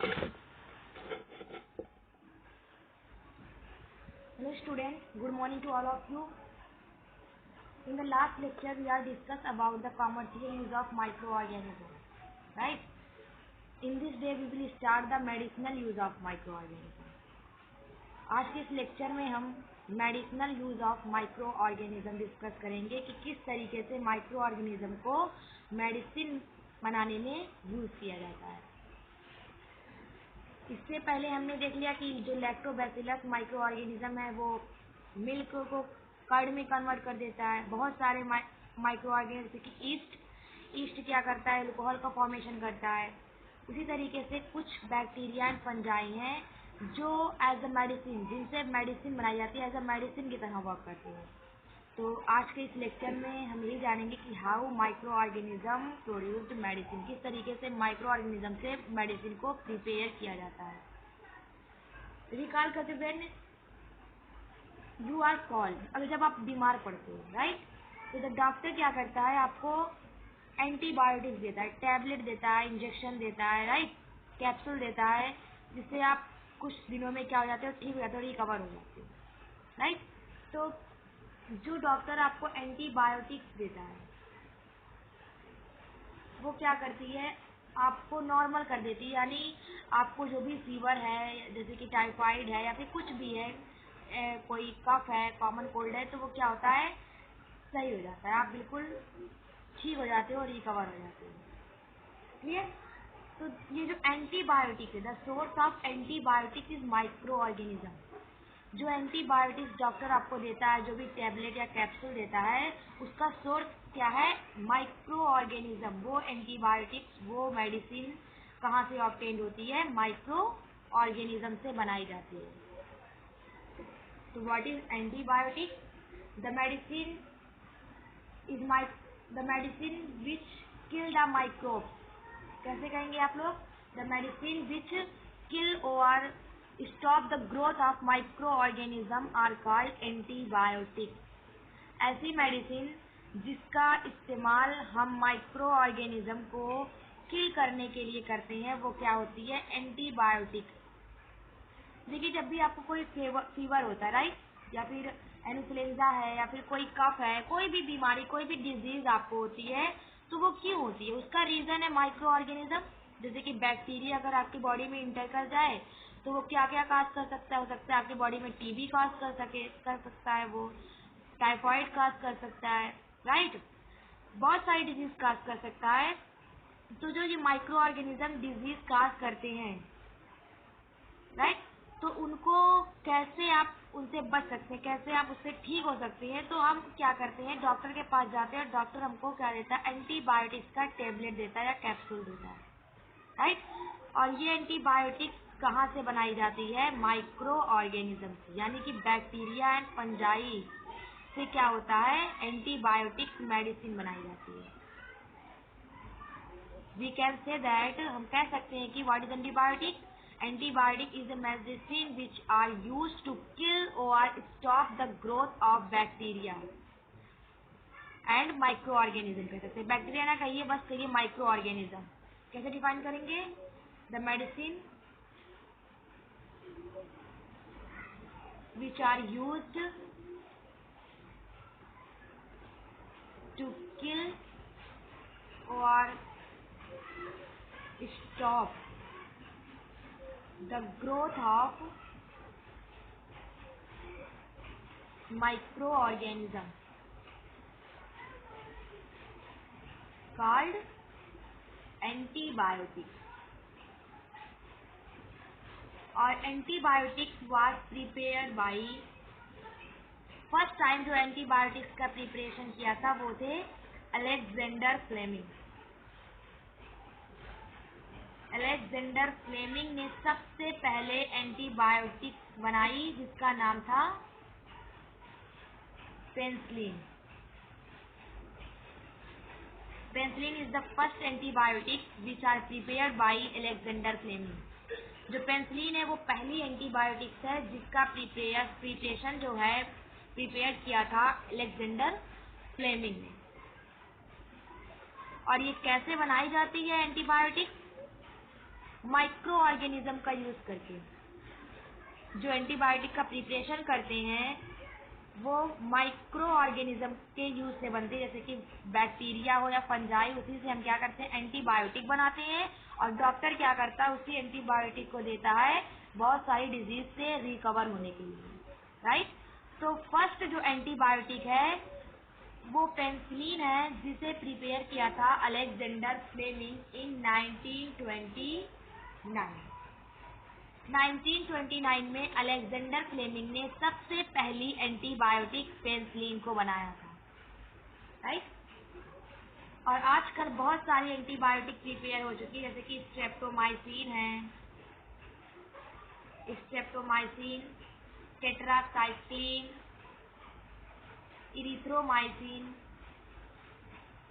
Hello students, good morning to all of you. In the last lecture we are discussed about the commercial use of microorganisms, right? In this day we will start the medicinal use of microorganisms. आज के इस lecture में हम medicinal use of micro organism discuss करेंगे कि किस तरीके से माइक्रो ऑर्गेनिज्म को मेडिसिन बनाने में यूज किया जाता है। इससे पहले हमने देख लिया कि जो लैक्टोबैसिलस माइक्रो ऑर्गेनिज्म है वो मिल्क को कर्ड में कन्वर्ट कर देता है। बहुत सारे माइक्रो ऑर्गेनिज्म की ईस्ट क्या करता है, अल्कोहल का फॉर्मेशन करता है। उसी तरीके से कुछ बैक्टीरिया एंड फंजाई हैं जो एज अ मेडिसिन, जिनसे मेडिसिन बनाई जाती है, एज अ मेडिसिन की तरह वर्क करती है। तो आज के इस लेक्चर में हम यही जानेंगे कि how micro organism produced medicine, किस तरीके से माइक्रो ऑर्गेनिज्म से मेडिसिन को प्रिपेयर किया जाता है। रिकॉल करते व्हेन यू आर कॉल्ड, अगर जब आप बीमार पड़ते हो, राइट, तो द डॉक्टर क्या करता है, आपको एंटीबायोटिक्स देता है, टैबलेट देता है, इंजेक्शन देता है, राइट, कैप्सूल देता है, जिससे आप कुछ दिनों में क्या हो जाते हो, ठीक हो जाते हो, रिकवर हो जाते हो, राइट। तो जो डॉक्टर आपको एंटीबायोटिक्स देता है वो क्या करती है, आपको नॉर्मल कर देती है, यानी आपको जो भी फीवर है, जैसे कि टाइफाइड है या फिर कुछ भी है, कोई कफ है, कॉमन कोल्ड है, तो वो क्या होता है, सही हो जाता है, आप बिल्कुल ठीक हो जाते हो, रिकवर हो जाते हो। क्लियर? तो ये जो एंटीबायोटिक है, the source of antibiotic is micro organism. जो एंटीबायोटिक्स डॉक्टर आपको देता है, जो भी टैबलेट या कैप्सूल देता है, उसका सोर्स क्या है, माइक्रो ऑर्गेनिज्म। वो एंटीबायोटिक्स, वो मेडिसिन कहाँ से ऑब्टेन्ड होती है, माइक्रो ऑर्गेनिज्म से बनाई जाती है। तो what is antibiotic? The medicine is the medicine which kill the microbes. कैसे कहेंगे आप लोग? द मेडिसिन विच किल और stop the growth of micro organism are called antibiotic. ऐसी मेडिसिन जिसका इस्तेमाल हम माइक्रो ऑर्गेनिज्म को किल करने के लिए करते हैं, वो क्या होती है, एंटीबायोटिक। देखिए, जब भी आपको कोई फीवर होता है, राइट, या फिर इन्फ्लुएंजा है, या फिर कोई कफ है, कोई भी बीमारी, कोई भी डिजीज आपको होती है, तो वो क्यों होती है, उसका रीजन है माइक्रो ऑर्गेनिज्म। जैसे कि बैक्टीरिया अगर आपकी बॉडी में इंटर कर जाए तो वो क्या क्या काज कर सकता है, हो सकता है आपकी बॉडी में टीबी काज कर सकता है, वो टाइफाइड काज कर सकता है, राइट, बहुत सारी डिजीज काज कर सकता है। तो जो ये माइक्रो ऑर्गेनिज्म डिजीज काज करते हैं, राइट, तो उनको कैसे आप उनसे बच सकते हैं, कैसे आप उससे ठीक हो सकते हैं, तो हम क्या करते हैं, डॉक्टर के पास जाते हैं, डॉक्टर हमको क्या देता है, एंटीबायोटिक्स का टैबलेट देता है या कैप्सूल देता है, राइट। और ये एंटीबायोटिक्स कहाँ से बनाई जाती है, माइक्रो ऑर्गेनिज्म से, यानी कि बैक्टीरिया एंड फंजाई से क्या होता है, एंटीबायोटिक्स मेडिसिन बनाई जाती है। वी कैन से दैट, हम कह सकते हैं कि what is antibiotic? Antibiotic is a medicine which are used to kill or stop the growth of bacteria and microorganism। कह सकते हैं, बैक्टीरिया ना कहिए, बस कहिए माइक्रो ऑर्गेनिज्म। कैसे डिफाइन करेंगे? The medicine which are used to kill or stop the growth of microorganism called antibiotics। और antibiotics was prepared by, first time जो एंटीबायोटिक्स का प्रिपरेशन किया था वो थे अलेक्जेंडर फ्लेमिंग। अलेक्जेंडर फ्लेमिंग ने सबसे पहले एंटीबायोटिक्स बनाई, जिसका नाम था penicillin. Penicillin is the first antibiotic which are prepared by Alexander Fleming. जो पेनिसिलिन है वो पहली एंटीबायोटिक्स है जिसका प्रिपरेशन जो है प्रिपेयर किया था अलेक्जेंडर फ्लेमिंग ने। और ये कैसे बनाई जाती है एंटीबायोटिक्स? माइक्रो ऑर्गेनिज्म का यूज करके जो एंटीबायोटिक का प्रिपरेशन करते हैं वो माइक्रो ऑर्गेनिज्म के यूज से बनते हैं, जैसे कि बैक्टीरिया हो या फंजाई, उसी से हम क्या करते हैं एंटीबायोटिक बनाते हैं। और डॉक्टर क्या करता है, उसी एंटीबायोटिक को देता है बहुत सारी डिजीज से रिकवर होने के लिए, राइट। तो फर्स्ट जो एंटीबायोटिक है वो पेनिसिलिन है, जिसे प्रिपेयर किया था अलेक्जेंडर फ्लेमिंग इन 1929 में अलेक्जेंडर फ्लेमिंग ने सबसे पहली एंटीबायोटिक पेनिसिलिन को बनाया था, राइट। और आजकल बहुत सारी एंटीबायोटिक प्रिपेयर हो चुकी है, जैसे कि स्ट्रेप्टोमाइसिन, टेट्रासाइक्लिन, इरिथ्रोमाइसिन,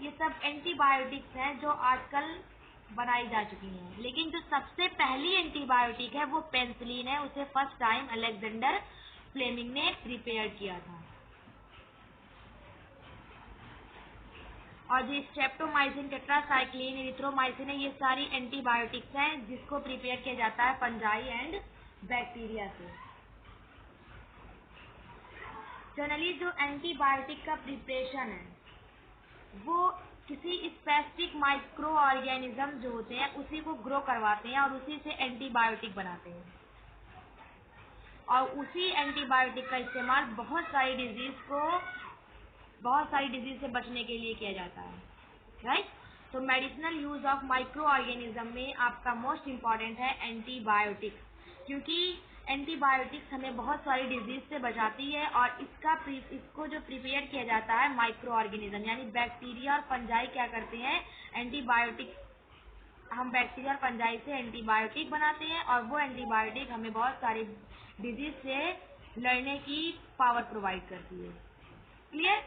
ये सब एंटीबायोटिक्स हैं जो आजकल बनाई जा चुकी हैं। लेकिन जो सबसे पहली एंटीबायोटिक है वो पेनिसिलिन है, उसे फर्स्ट टाइम अलेक्जेंडर फ्लेमिंग ने प्रिपेयर किया था। और जो स्ट्रेप्टोमाइसिन, टेट्रासाइक्लिन, इरिथ्रोमाइसिन है, ये सारी एंटीबायोटिक्स हैं जिसको प्रिपेयर किया जाता है फंजाई एंड बैक्टीरिया से। जनरली जो एंटीबायोटिक का प्रिपरेशन है वो किसी स्पेसिफिक माइक्रो ऑर्गेनिज्म जो होते हैं उसी को ग्रो करवाते हैं और उसी से एंटीबायोटिक बनाते हैं। और उसी एंटीबायोटिक का इस्तेमाल बहुत सारी डिजीज से बचने के लिए किया जाता है, राइट। तो medicinal use of micro organism में आपका मोस्ट इम्पॉर्टेंट है एंटीबायोटिक्स, क्योंकि एंटीबायोटिक्स हमें बहुत सारी डिजीज से बचाती है। और इसको जो प्रिपेयर किया जाता है माइक्रो ऑर्गेनिज्म यानी बैक्टीरिया और फंजाई क्या करते हैं, एंटीबायोटिक, हम बैक्टीरिया और फंजाई से एंटीबायोटिक बनाते हैं और वो एंटीबायोटिक हमें बहुत सारी डिजीज से लड़ने की पावर प्रोवाइड करती है, क्लियर।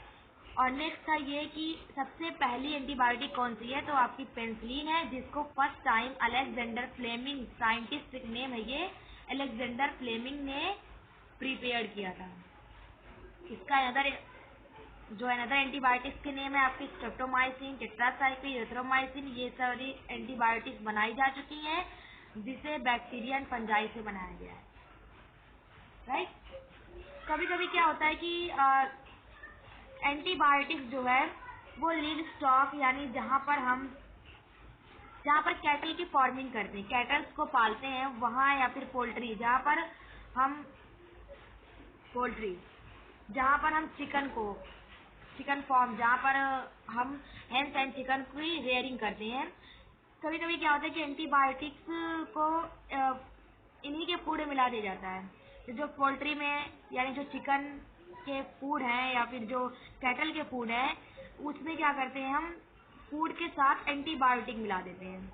और नेक्स्ट था ये कि सबसे पहली एंटीबायोटिक कौन सी है, तो आपकी पेनिसिलिन है, जिसको first time Alexander Fleming, scientific name है ये, अलेक्जेंडर फ्लेमिंग ने प्रिपेयर किया था। इसका अनदर एंटीबायोटिक्स के नेम है आपकी स्ट्रेप्टोमाइसिन, टेट्रासाइक्लिन, एरिथ्रोमाइसिन, ये सारी एंटीबायोटिक्स बनाई जा चुकी हैं जिसे बैक्टीरिया एंड फंजाई से बनाया गया है, राइट। कभी कभी क्या होता है कि एंटीबायोटिक्स जो है वो लीव स्टॉक यानी जहाँ पर कैटल की फार्मिंग करते हैं, कैटल्स को पालते हैं वहाँ, या फिर पोल्ट्री जहाँ पर हम चिकन फार्म जहाँ पर हम हेंस एंड चिकन की रेयरिंग करते हैं। कभी कभी क्या होता है कि एंटीबायोटिक्स को इन्हीं के फूड में मिला दिया जाता है। तो जो पोल्ट्री में यानी जो चिकन के फूड हैं या फिर जो कैटल के फूड है उसमें क्या करते हैं, हम फूड के साथ एंटीबायोटिक मिला देते हैं।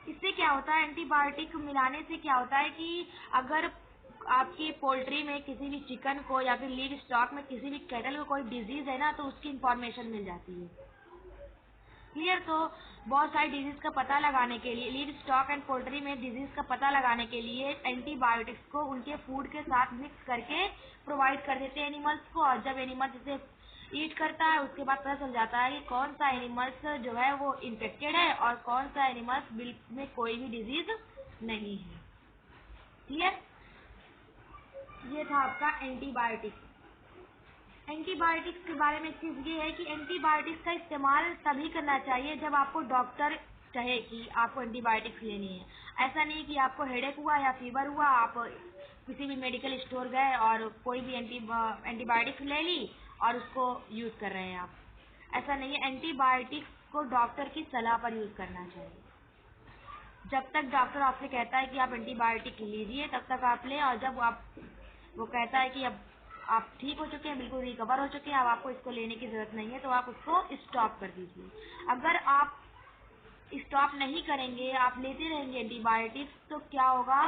इससे क्या होता है, एंटीबायोटिक मिलाने से क्या होता है कि अगर आपकी पोल्ट्री में किसी भी चिकन को या फिर लीव स्टॉक में किसी भी कैटल को कोई डिजीज है ना, तो उसकी इंफॉर्मेशन मिल जाती है, क्लियर। तो बहुत सारी डिजीज का पता लगाने के लिए, लीव स्टॉक एंड पोल्ट्री में डिजीज का पता लगाने के लिए एंटीबायोटिक्स को उनके फूड के साथ मिक्स करके प्रोवाइड कर देते हैं एनिमल्स को। और जब एनिमल्स इसे ईट करता है उसके बाद पता चल जाता है कि कौन सा एनिमल्स जो है वो इन्फेक्टेड है और कौन सा एनिमल्स में कोई भी डिजीज नहीं है, क्लियर। ये था आपका एंटीबायोटिक्स। एंटीबायोटिक्स के बारे में एक चीज़ ये है कि एंटीबायोटिक्स का इस्तेमाल तभी करना चाहिए जब आपको डॉक्टर कहे कि आपको एंटीबायोटिक्स लेनी है। ऐसा नहीं कि आपको हेडेक हुआ या फीवर हुआ, आप किसी भी मेडिकल स्टोर गए और कोई भी एंटीबायोटिक्स ले ली और उसको यूज़ कर रहे हैं आप, ऐसा नहीं है। एंटीबायोटिक्स को डॉक्टर की सलाह पर यूज़ करना चाहिए। जब तक डॉक्टर आपसे कहता है कि आप एंटीबायोटिक लीजिए तब तक आप लें, और जब वो कहता है कि अब आप ठीक हो चुके हैं, बिल्कुल रिकवर हो चुके हैं, अब आपको इसको लेने की ज़रूरत नहीं है, तो आप उसको स्टॉप कर दीजिए। अगर आप स्टॉप नहीं करेंगे, आप लेते रहेंगे एंटीबायोटिक्स, तो क्या होगा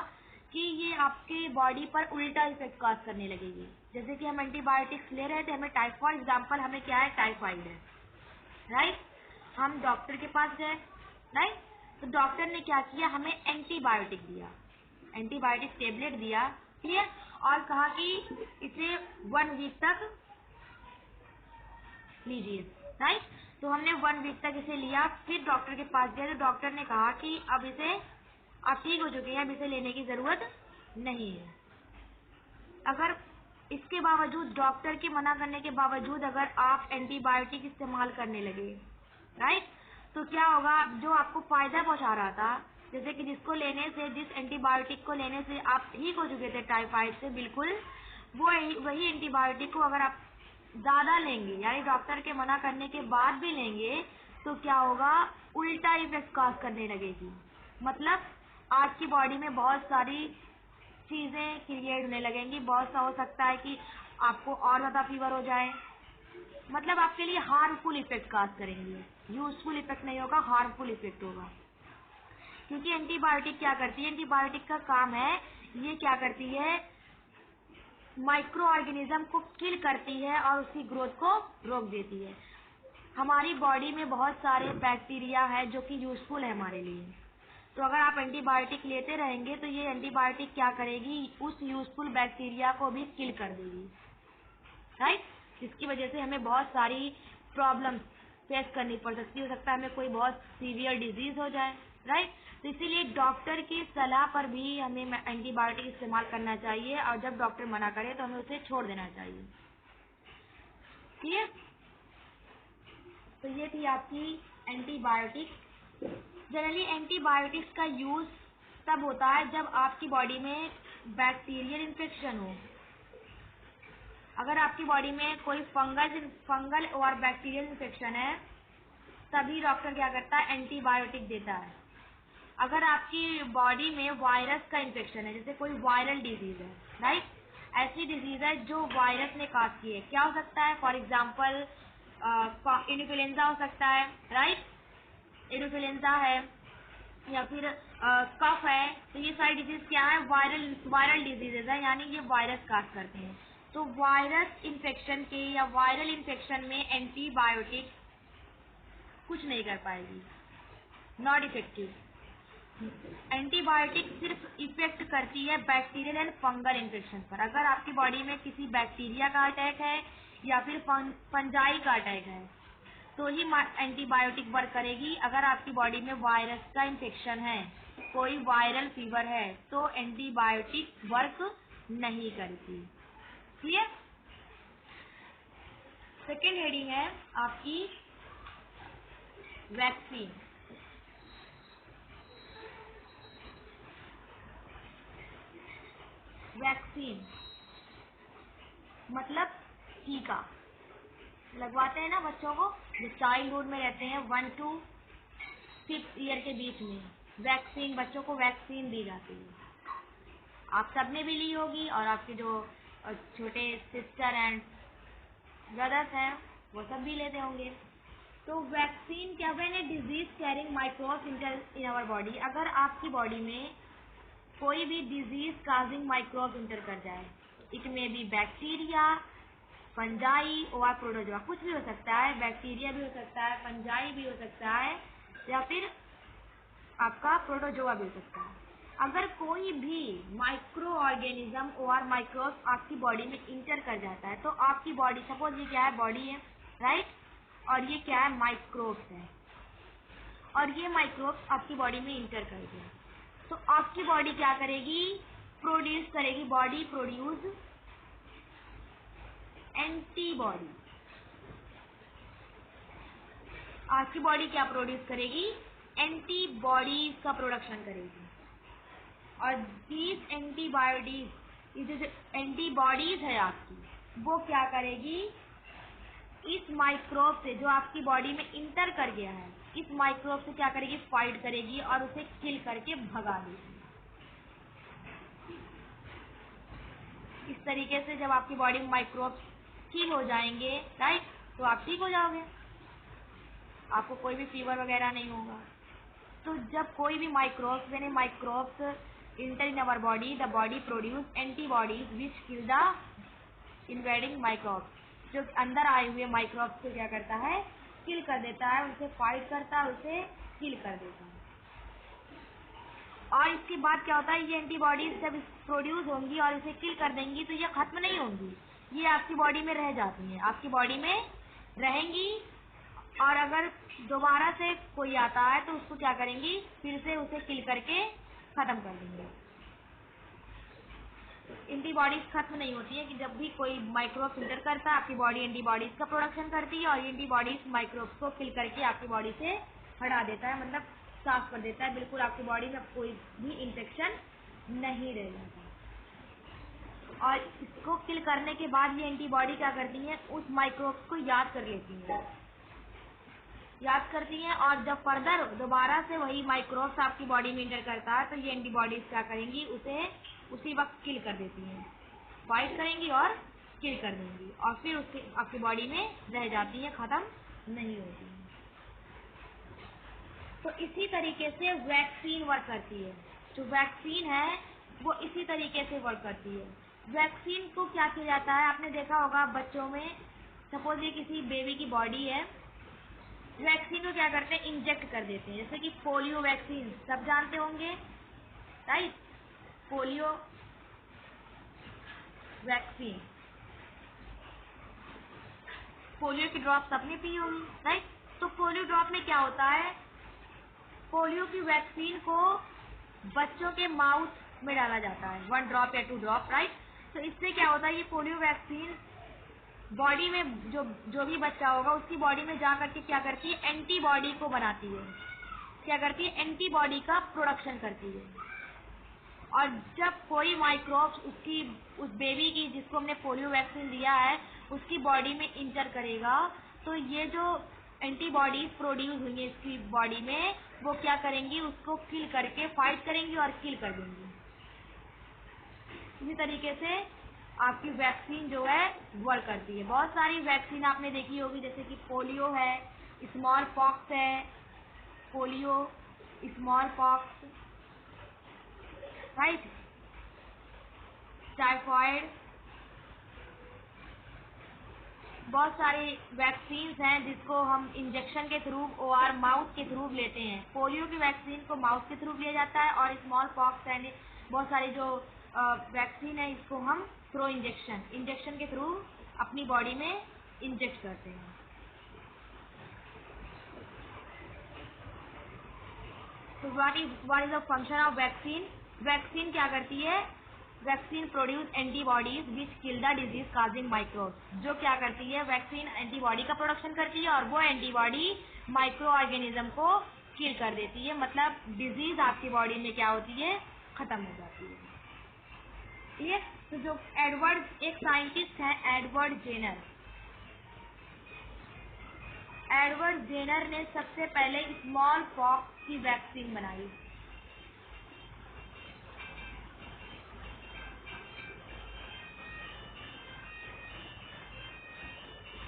कि ये आपके बॉडी पर उल्टा इफेक्ट कॉज करने लगेगी। जैसे कि हम एंटीबायोटिक्स ले रहे थे, हमें फॉर एग्जाम्पल हमें क्या है, टाइफाइड है, राइट। हम डॉक्टर के पास गए, राइट। तो डॉक्टर ने क्या किया, हमें एंटीबायोटिक दिया, एंटीबायोटिक टेबलेट दिया, क्लियर। और कहा कि इसे 1 वीक तक लीजिए, राइट। तो हमने 1 वीक तक इसे लिया, फिर डॉक्टर के पास गए तो डॉक्टर ने कहा कि अब इसे आप ठीक हो चुके हैं, अब इसे लेने की ज़रूरत नहीं है। अगर इसके बावजूद, डॉक्टर के मना करने के बावजूद अगर आप एंटीबायोटिक इस्तेमाल करने लगे, राइट, तो क्या होगा? जो आपको फ़ायदा पहुंचा रहा था, जैसे कि जिस एंटीबायोटिक को लेने से आप ठीक हो चुके थे टाइफाइड से बिल्कुल, वही एंटीबायोटिक को अगर आप ज़्यादा लेंगे, यानी डॉक्टर के मना करने के बाद भी लेंगे, तो क्या होगा? उल्टा इफेक्ट काज करने लगेगी। मतलब आपकी बॉडी में बहुत सारी चीज़ें क्रिएट होने लगेंगी। बहुत सा हो सकता है कि आपको और ज़्यादा फीवर हो जाए, मतलब आपके लिए हार्मफुल इफेक्ट काज करेंगे। यूजफुल इफेक्ट नहीं होगा, हार्मफुल इफेक्ट होगा। क्योंकि एंटीबायोटिक क्या करती है? एंटीबायोटिक का काम है, ये क्या करती है? माइक्रो ऑर्गेनिज्म को किल करती है और उसकी ग्रोथ को रोक देती है। हमारी बॉडी में बहुत सारे बैक्टीरिया है जो कि यूजफुल है हमारे लिए। तो अगर आप एंटीबायोटिक लेते रहेंगे तो ये एंटीबायोटिक क्या करेगी? उस यूजफुल बैक्टीरिया को भी किल कर देगी, राइट। जिसकी वजह से हमें बहुत सारी प्रॉब्लम फेस करनी पड़ सकती, हो सकता है हमें कोई बहुत सीवियर डिजीज हो जाए, राइट। तो इसीलिए डॉक्टर की सलाह पर भी हमें एंटीबायोटिक इस्तेमाल करना चाहिए, और जब डॉक्टर मना करे तो हमें उसे छोड़ देना चाहिए। ठीक है, तो ये थी आपकी एंटीबायोटिक। जनरली एंटीबायोटिक्स का यूज तब होता है जब आपकी बॉडी में बैक्टीरियल इन्फेक्शन हो। अगर आपकी बॉडी में कोई फंगल और बैक्टीरियल इन्फेक्शन है, तभी डॉक्टर क्या करता है? एंटीबायोटिक देता है। अगर आपकी बॉडी में वायरस का इन्फेक्शन है, जैसे कोई वायरल डिजीज है, राइट, ऐसी डिजीज है जो वायरस ने काज की है, क्या हो सकता है? फॉर एग्जाम्पल इन्फ्लुएंजा हो सकता है, राइट, इन्फ्लुएंजा है, या फिर कफ है। तो ये सारी डिजीज क्या है? वायरल डिजीजेज है, यानी ये वायरस काज करते हैं। तो वायरस इन्फेक्शन के या वायरल इन्फेक्शन में एंटीबायोटिक कुछ नहीं कर पाएगी, नॉट इफेक्टिव। एंटीबायोटिक सिर्फ इफेक्ट करती है बैक्टीरियल एंड फंगल इन्फेक्शन पर। अगर आपकी बॉडी में किसी बैक्टीरिया का अटैक है या फिर फंजाई का अटैक है, तो ही एंटीबायोटिक वर्क करेगी। अगर आपकी बॉडी में वायरस का इन्फेक्शन है, कोई वायरल फीवर है, तो एंटीबायोटिक वर्क नहीं करती। क्लियर? सेकेंड हेडिंग है आपकी वैक्सीन। वैक्सीन मतलब टीका लगवाते हैं ना बच्चों को, जो चाइल्डहुड में रहते हैं 1 to 5 ईयर के बीच में। वैक्सीन, बच्चों को वैक्सीन दी जाती है। आप सबने भी ली होगी, और आपके जो छोटे सिस्टर एंड ब्रदर्स हैं वो सब भी लेते होंगे। तो वैक्सीन क्या? When a disease carrying microbes in our body, अगर आपकी बॉडी में कोई भी डिजीज काजिंग माइक्रोब्स इंटर कर जाए, इट में भी बैक्टीरिया, फंजाई और प्रोटोजोआ, कुछ भी हो सकता है, बैक्टीरिया भी हो सकता है, फंजाई भी हो सकता है, या फिर आपका प्रोटोजोआ भी हो सकता है। अगर कोई भी माइक्रो ऑर्गेनिज्म और माइक्रोब्स आपकी बॉडी में इंटर कर जाता है, तो आपकी बॉडी, सपोज ये क्या है? बॉडी है, राइट, और ये क्या है? माइक्रोब्स है, और ये माइक्रोब्स आपकी बॉडी में इंटर कर गया, तो आपकी बॉडी क्या करेगी? प्रोड्यूस करेगी, बॉडी प्रोड्यूस एंटीबॉडी। आपकी बॉडी क्या प्रोड्यूस करेगी? एंटीबॉडीज का प्रोडक्शन करेगी। और दीज एंटीबॉडीज, ये जो एंटीबॉडीज है आपकी, वो क्या करेगी? इस माइक्रोब से, जो आपकी बॉडी में इंटर कर गया है, इस माइक्रोब से क्या करेगी? फाइट करेगी और उसे किल करके भगा देगी। इस तरीके से जब आपकी बॉडी में माइक्रोब्स किल हो जाएंगे, राइट, तो आप ठीक हो जाओगे, आपको कोई भी फीवर वगैरह नहीं होगा। तो जब कोई भी microbes, when a microbes enter in our body, the body produce antibodies which kill the invading microbes. जो अंदर आए हुए माइक्रोब्स को क्या करता है? किल कर देता है, उनसे फाइट करता है, उसे किल कर देता है। और इसके बाद क्या होता है? ये एंटीबॉडीज जब प्रोड्यूस होंगी और इसे किल कर देंगी, तो ये खत्म नहीं होंगी, ये आपकी बॉडी में रह जाती हैं, आपकी बॉडी में रहेंगी, और अगर दोबारा से कोई आता है तो उसको क्या करेंगी, फिर से उसे किल करके खत्म कर देंगे। एंटीबॉडीज खत्म नहीं होती है कि जब भी कोई माइक्रोब्स इंटर करता है आपकी बॉडी एंटीबॉडीज का प्रोडक्शन करती है और ये एंटीबॉडीज माइक्रोब्स को किल करके आपकी बॉडी से हटा देता है, मतलब साफ कर देता है, बिल्कुल आपकी बॉडी में कोई भी इन्फेक्शन नहीं रह जाता। और इसको किल करने के बाद ये एंटीबॉडी क्या करती है, उस माइक्रोब्स को याद कर लेती है, याद करती हैं, और जब फर्दर दोबारा से वही माइक्रोब्स आपकी बॉडी में इंटर करता है तो ये एंटीबॉडीज क्या करेंगी, उसे उसी वक्त किल कर देती हैं, फाइट करेंगी और किल कर देंगी, और फिर उसके आपकी बॉडी में रह जाती है, खत्म नहीं होती है। तो इसी तरीके से वैक्सीन वर्क करती है। जो वैक्सीन है वो इसी तरीके से वर्क करती है। वैक्सीन को क्या किया जाता है, आपने देखा होगा बच्चों में, सपोज ये किसी बेबी की बॉडी है, वैक्सीन को क्या करते हैं, इंजेक्ट कर देते हैं। जैसे कि पोलियो वैक्सीन सब जानते होंगे, राइट, पोलियो वैक्सीन, पोलियो की ड्रॉप सबने पी होगी, राइट। तो पोलियो ड्रॉप में क्या होता है, पोलियो की वैक्सीन को बच्चों के माउथ में डाला जाता है, 1 ड्रॉप या 2 ड्रॉप, राइट। तो इससे क्या होता है, ये पोलियो वैक्सीन बॉडी में जो भी बच्चा होगा उसकी बॉडी में जा करके क्या करती है, एंटीबॉडी को बनाती है, क्या करती है, एंटीबॉडी का प्रोडक्शन करती है। और जब कोई माइक्रोब्स उस बेबी की जिसको हमने पोलियो वैक्सीन दिया है उसकी बॉडी में इंटर करेगा तो ये जो एंटीबॉडीज प्रोड्यूस हुई है इसकी बॉडी में, वो क्या करेंगी, उसको किल करके फाइट करेंगी और किल कर देंगी। इसी तरीके से आपकी वैक्सीन जो है वर्क करती है। बहुत सारी वैक्सीन आपने देखी होगी, जैसे कि पोलियो है, स्मॉल पॉक्स है, polio, small pox, right, typhoid, बहुत सारी वैक्सीन हैं जिसको हम इंजेक्शन के थ्रू और माउथ के थ्रू लेते हैं। पोलियो की वैक्सीन को माउथ के थ्रू लिया जाता है और स्मॉल पॉक्स यानी बहुत सारी जो वैक्सीन है इसको हम थ्रू इंजेक्शन के थ्रू अपनी बॉडी में इंजेक्ट करते हैं। तो what is the function of vaccine. Vaccine क्या करती है, vaccine produce antibodies which kill the disease causing microbes. जो क्या करती है, वैक्सीन एंटीबॉडी का प्रोडक्शन करती है और वो एंटीबॉडी माइक्रो ऑर्गेनिज्म को किल कर देती है, मतलब डिजीज आपकी बॉडी में क्या होती है, खत्म हो जाती है। ठीक है। तो जो एक साइंटिस्ट है एडवर्ड जेनर ने सबसे पहले स्मॉल पॉक्स की वैक्सीन बनाई।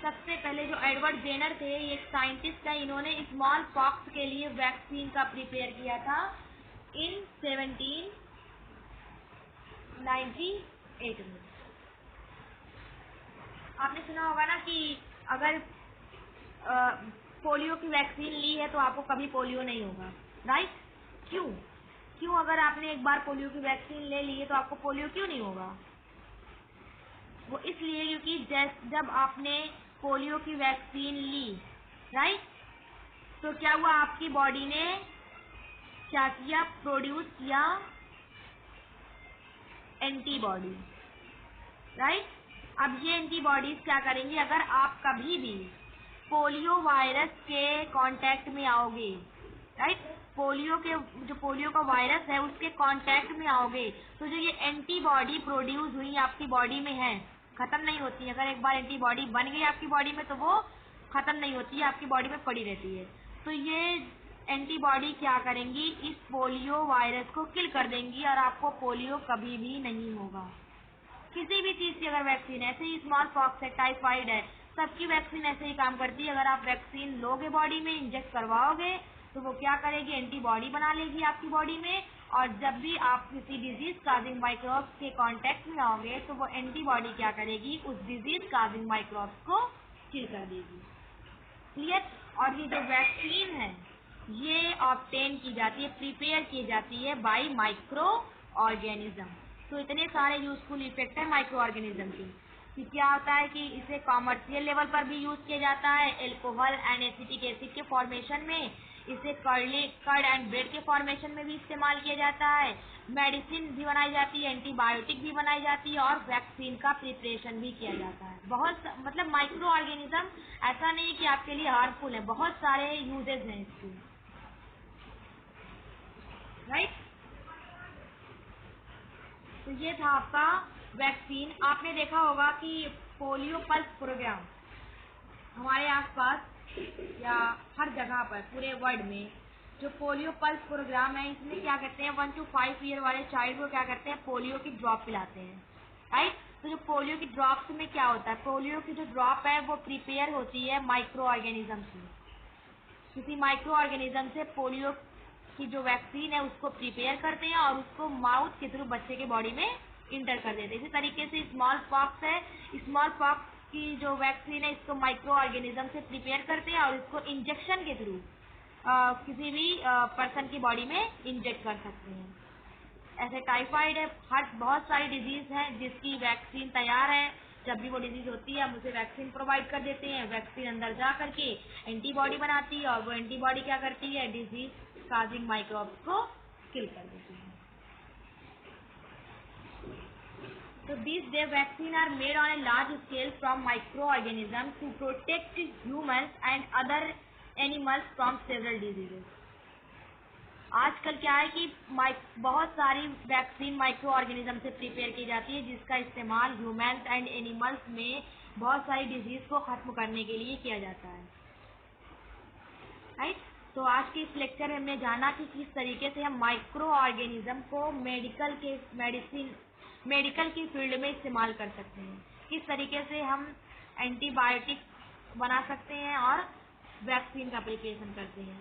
सबसे पहले जो एडवर्ड जेनर थे, ये एक साइंटिस्ट है, इन्होंने स्मॉल पॉक्स के लिए वैक्सीन का प्रिपेयर किया था इन 1798 में। आपने सुना होगा ना कि अगर पोलियो की वैक्सीन ली है तो आपको कभी पोलियो नहीं होगा, राइट। क्यों अगर आपने एक बार पोलियो की वैक्सीन ले ली है तो आपको पोलियो क्यों नहीं होगा? वो इसलिए क्योंकि जब आपने पोलियो की वैक्सीन ली, राइट, तो क्या हुआ, आपकी बॉडी ने क्या किया, प्रोड्यूस किया एंटीबॉडी, राइट। अब ये एंटीबॉडीज क्या करेंगी, अगर आप कभी भी पोलियो वायरस के कांटेक्ट में आओगे, राइट, पोलियो का वायरस है उसके कांटेक्ट में आओगे तो जो ये एंटीबॉडी प्रोड्यूस हुई आपकी बॉडी में है, खत्म नहीं होती है। अगर एक बार एंटीबॉडी बन गई आपकी बॉडी में तो वो खत्म नहीं होती है, आपकी बॉडी में पड़ी रहती है। तो ये एंटीबॉडी क्या करेंगी, इस पोलियो वायरस को किल कर देंगी और आपको पोलियो कभी भी नहीं होगा। किसी भी चीज की अगर वैक्सीन, ऐसे ही स्मॉल पॉक्स है, टाइफाइड है, सबकी वैक्सीन ऐसे ही काम करती है। अगर आप वैक्सीन लोगे बॉडी में, इंजेक्ट करवाओगे तो वो क्या करेगी, एंटीबॉडी बना लेगी आपकी बॉडी में, और जब भी आप किसी डिजीज काजिंग माइक्रोब्स के कांटेक्ट में आओगे तो वो एंटीबॉडी क्या करेगी, उस डिजीज काजिंग माइक्रोब्स को किल कर देगी। क्लियर। और ये जो वैक्सीन है ये ऑब्टेन की जाती है, प्रिपेयर की जाती है बाय माइक्रो ऑर्गेनिज्म। तो इतने सारे यूजफुल इफेक्ट है माइक्रो ऑर्गेनिज्म की। कि क्या होता है कि इसे कॉमर्शियल लेवल पर भी यूज किया जाता है एल्कोहल एंड एसिटिक एसिड के फॉर्मेशन में, इसे कर्ड एंड ब्रेड के फॉर्मेशन में भी इस्तेमाल किया जाता है, मेडिसिन भी बनाई जाती है, एंटीबायोटिक भी बनाई जाती है और वैक्सीन का प्रिपरेशन भी किया जाता है। मतलब माइक्रो ऑर्गेनिज्म ऐसा नहीं कि आपके लिए हार्मफुल है, बहुत सारे यूजेस हैं इसके, राइट। तो ये था आपका वैक्सीन। आपने देखा होगा कि पोलियो पल्स प्रोग्राम हमारे आसपास या हर जगह पर पूरे वर्ल्ड में जो पोलियो पल्स प्रोग्राम है, इसमें क्या करते हैं 1 to 5 ईयर वाले चाइल्ड को क्या करते हैं पोलियो की ड्रॉप पिलाते हैं, राइट। तो जो पोलियो की ड्रॉप में क्या होता है, पोलियो की जो ड्रॉप है वो प्रिपेयर होती है माइक्रो ऑर्गेनिज्म से, किसी माइक्रो ऑर्गेनिज्म से पोलियो की जो वैक्सीन है उसको प्रिपेयर करते हैं और उसको माउथ के थ्रू बच्चे के बॉडी में इंटर कर देते हैं। इसी तरीके से स्मॉल पॉक्स है, स्मॉल पॉक्स की जो वैक्सीन है इसको माइक्रो ऑर्गेनिज्म से प्रिपेयर करते हैं और इसको इंजेक्शन के थ्रू किसी भी पर्सन की बॉडी में इंजेक्ट कर सकते हैं। ऐसे टाइफाइड है, हर बहुत सारी डिजीज है जिसकी वैक्सीन तैयार है। जब भी वो डिजीज होती है हम उसे वैक्सीन प्रोवाइड कर देते हैं, वैक्सीन अंदर जा करके एंटीबॉडी बनाती है और वो एंटीबॉडी क्या करती है डिजीज काजिंग माइक्रोब्स को किल कर देती है। So these day vaccine are made on a large scale from microorganisms to protect humans and other animals from several diseases. आजकल क्या है कि बहुत सारी वैक्सीन माइक्रो ऑर्गेनिज्म से प्रिपेयर की जाती है जिसका इस्तेमाल ह्यूमंस एंड एनिमल्स में बहुत सारी डिजीज को खत्म करने के लिए किया जाता है, राइट। तो आज के इस लेक्चर में हमने जाना कि किस तरीके से हम माइक्रो ऑर्गेनिज्म को मेडिकल की फील्ड में इस्तेमाल कर सकते हैं, किस तरीके से हम एंटीबायोटिक बना सकते हैं और वैक्सीन का प्रिपरेशन करते हैं।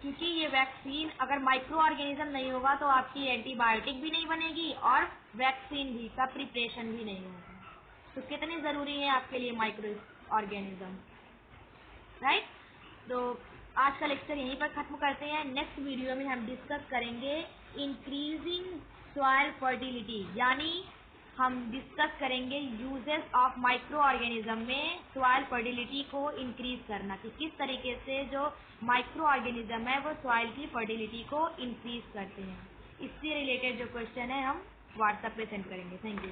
क्योंकि ये वैक्सीन अगर माइक्रो ऑर्गेनिज्म नहीं होगा तो आपकी एंटीबायोटिक भी नहीं बनेगी और वैक्सीन भी का प्रिपरेशन भी नहीं होगा। तो कितनी ज़रूरी है आपके लिए माइक्रो ऑर्गेनिज्म, राइट। तो आज का लेक्चर यहीं पर ख़त्म करते हैं। नेक्स्ट वीडियो में हम डिस्कस करेंगे इंक्रीजिंग सॉइल फर्टिलिटी, यानी हम डिस्कस करेंगे यूजेस ऑफ माइक्रो ऑर्गेनिज्म में सॉइल फर्टिलिटी को इंक्रीज करना, कि किस तरीके से जो माइक्रो ऑर्गेनिज्म है वो सॉइल की फर्टिलिटी को इंक्रीज करते हैं। इससे रिलेटेड जो क्वेश्चन है हम व्हाट्सएप पे सेंड करेंगे। Thank you.